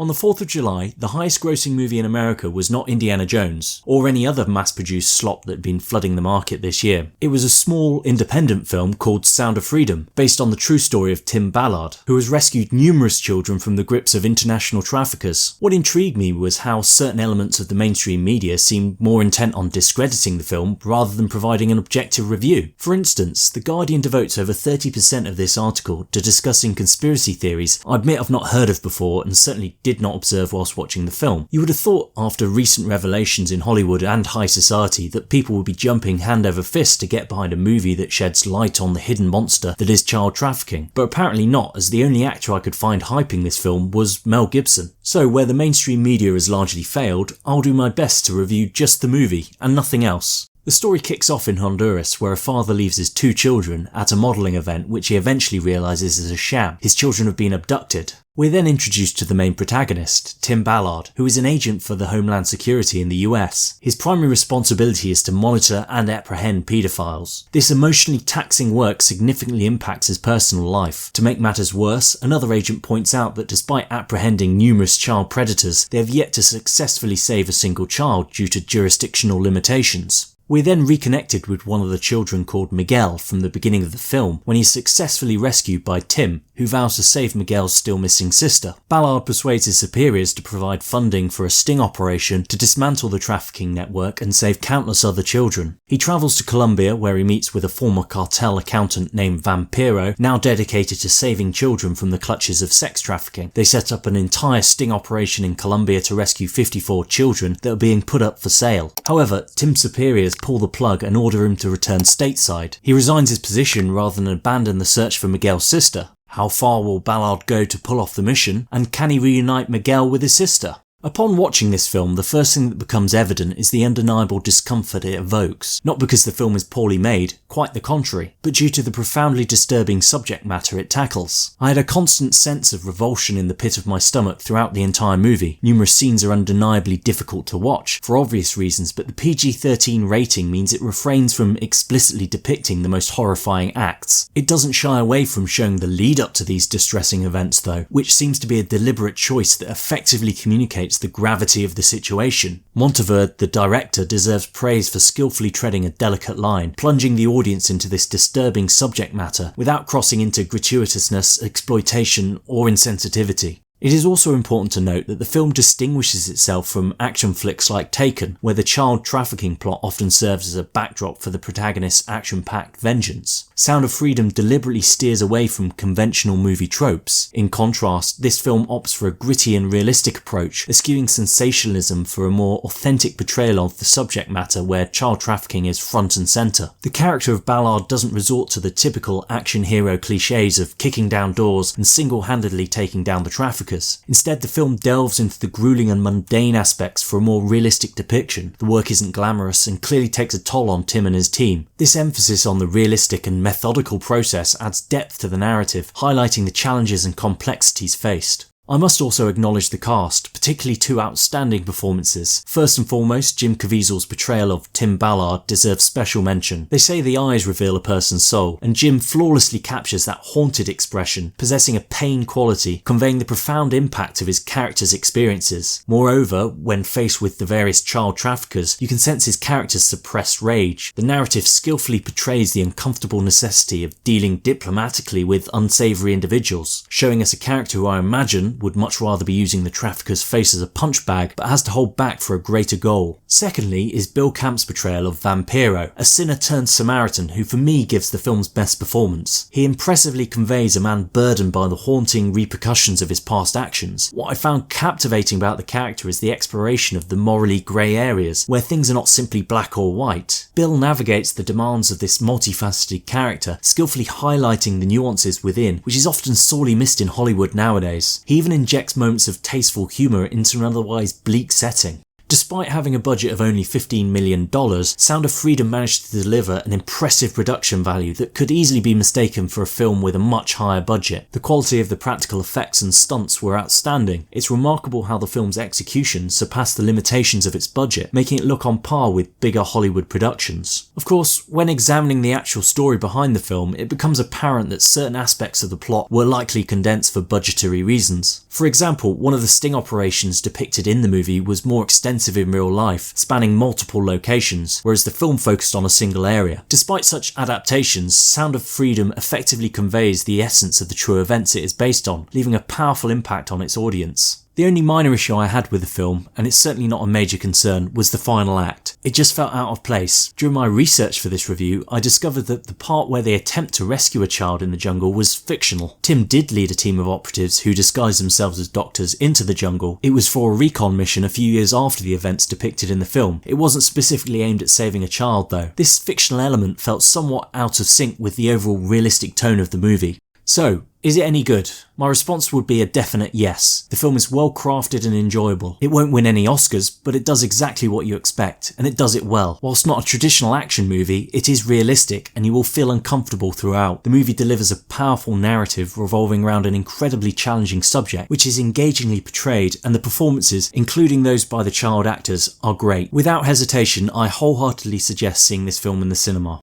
On the 4th of July, the highest grossing movie in America was not Indiana Jones, or any other mass-produced slop that had been flooding the market this year. It was a small, independent film called Sound of Freedom, based on the true story of Tim Ballard, who has rescued numerous children from the grips of international traffickers. What intrigued me was how certain elements of the mainstream media seemed more intent on discrediting the film rather than providing an objective review. For instance, The Guardian devotes over 30% of this article to discussing conspiracy theories I admit I've not heard of before and certainly did not observe whilst watching the film. You would have thought after recent revelations in Hollywood and high society that people would be jumping hand over fist to get behind a movie that sheds light on the hidden monster that is child trafficking, but apparently not, as the only actor I could find hyping this film was Mel Gibson. So where the mainstream media has largely failed, I'll do my best to review just the movie and nothing else. The story kicks off in Honduras, where a father leaves his 2 children at a modelling event which he eventually realises is a sham. His children have been abducted. We're then introduced to the main protagonist, Tim Ballard, who is an agent for the Homeland Security in the US. His primary responsibility is to monitor and apprehend paedophiles. This emotionally taxing work significantly impacts his personal life. To make matters worse, another agent points out that despite apprehending numerous child predators, they have yet to successfully save a single child due to jurisdictional limitations. We're then reconnected with one of the children called Miguel from the beginning of the film, when he's successfully rescued by Tim, who vows to save Miguel's still missing sister. Ballard persuades his superiors to provide funding for a sting operation to dismantle the trafficking network and save countless other children. He travels to Colombia, where he meets with a former cartel accountant named Vampiro, now dedicated to saving children from the clutches of sex trafficking. They set up an entire sting operation in Colombia to rescue 54 children that are being put up for sale. However, Tim's superiors pull the plug and order him to return stateside. He resigns his position rather than abandon the search for Miguel's sister. How far will Ballard go to pull off the mission, and can he reunite Miguel with his sister? Upon watching this film, the first thing that becomes evident is the undeniable discomfort it evokes, not because the film is poorly made, quite the contrary, but due to the profoundly disturbing subject matter it tackles. I had a constant sense of revulsion in the pit of my stomach throughout the entire movie. Numerous scenes are undeniably difficult to watch, for obvious reasons, but the PG-13 rating means it refrains from explicitly depicting the most horrifying acts. It doesn't shy away from showing the lead up to these distressing events though, which seems to be a deliberate choice that effectively communicates the gravity of the situation. Monteverde, the director, deserves praise for skillfully treading a delicate line, plunging the audience into this disturbing subject matter without crossing into gratuitousness, exploitation, or insensitivity. It is also important to note that the film distinguishes itself from action flicks like Taken, where the child trafficking plot often serves as a backdrop for the protagonist's action-packed vengeance. Sound of Freedom deliberately steers away from conventional movie tropes. In contrast, this film opts for a gritty and realistic approach, eschewing sensationalism for a more authentic portrayal of the subject matter where child trafficking is front and centre. The character of Ballard doesn't resort to the typical action hero cliches of kicking down doors and single-handedly taking down the traffickers. Instead, the film delves into the grueling and mundane aspects for a more realistic depiction. The work isn't glamorous and clearly takes a toll on Tim and his team. This emphasis on the realistic and methodical process adds depth to the narrative, highlighting the challenges and complexities faced. I must also acknowledge the cast, particularly 2 outstanding performances. First and foremost, Jim Caviezel's portrayal of Tim Ballard deserves special mention. They say the eyes reveal a person's soul, and Jim flawlessly captures that haunted expression, possessing a pain quality, conveying the profound impact of his character's experiences. Moreover, when faced with the various child traffickers, you can sense his character's suppressed rage. The narrative skillfully portrays the uncomfortable necessity of dealing diplomatically with unsavoury individuals, showing us a character who I imagine would much rather be using the trafficker's face as a punch bag, but has to hold back for a greater goal. Secondly is Bill Camp's portrayal of Vampiro, a sinner turned Samaritan who for me gives the film's best performance. He impressively conveys a man burdened by the haunting repercussions of his past actions. What I found captivating about the character is the exploration of the morally grey areas, where things are not simply black or white. Bill navigates the demands of this multifaceted character, skillfully highlighting the nuances within, which is often sorely missed in Hollywood nowadays. He even injects moments of tasteful humour into an otherwise bleak setting. Despite having a budget of only $15 million, Sound of Freedom managed to deliver an impressive production value that could easily be mistaken for a film with a much higher budget. The quality of the practical effects and stunts were outstanding. It's remarkable how the film's execution surpassed the limitations of its budget, making it look on par with bigger Hollywood productions. Of course, when examining the actual story behind the film, it becomes apparent that certain aspects of the plot were likely condensed for budgetary reasons. For example, one of the sting operations depicted in the movie was more extensive in real life, spanning multiple locations, whereas the film focused on a single area. Despite such adaptations, Sound of Freedom effectively conveys the essence of the true events it is based on, leaving a powerful impact on its audience. The only minor issue I had with the film, and it's certainly not a major concern, was the final act. It just felt out of place. During my research for this review, I discovered that the part where they attempt to rescue a child in the jungle was fictional. Tim did lead a team of operatives who disguised themselves as doctors into the jungle. It was for a recon mission a few years after the events depicted in the film. It wasn't specifically aimed at saving a child though. This fictional element felt somewhat out of sync with the overall realistic tone of the movie. So, is it any good? My response would be a definite yes. The film is well crafted and enjoyable. It won't win any Oscars, but it does exactly what you expect, and it does it well. Whilst not a traditional action movie, it is realistic and you will feel uncomfortable throughout. The movie delivers a powerful narrative revolving around an incredibly challenging subject, which is engagingly portrayed, and the performances, including those by the child actors, are great. Without hesitation, I wholeheartedly suggest seeing this film in the cinema.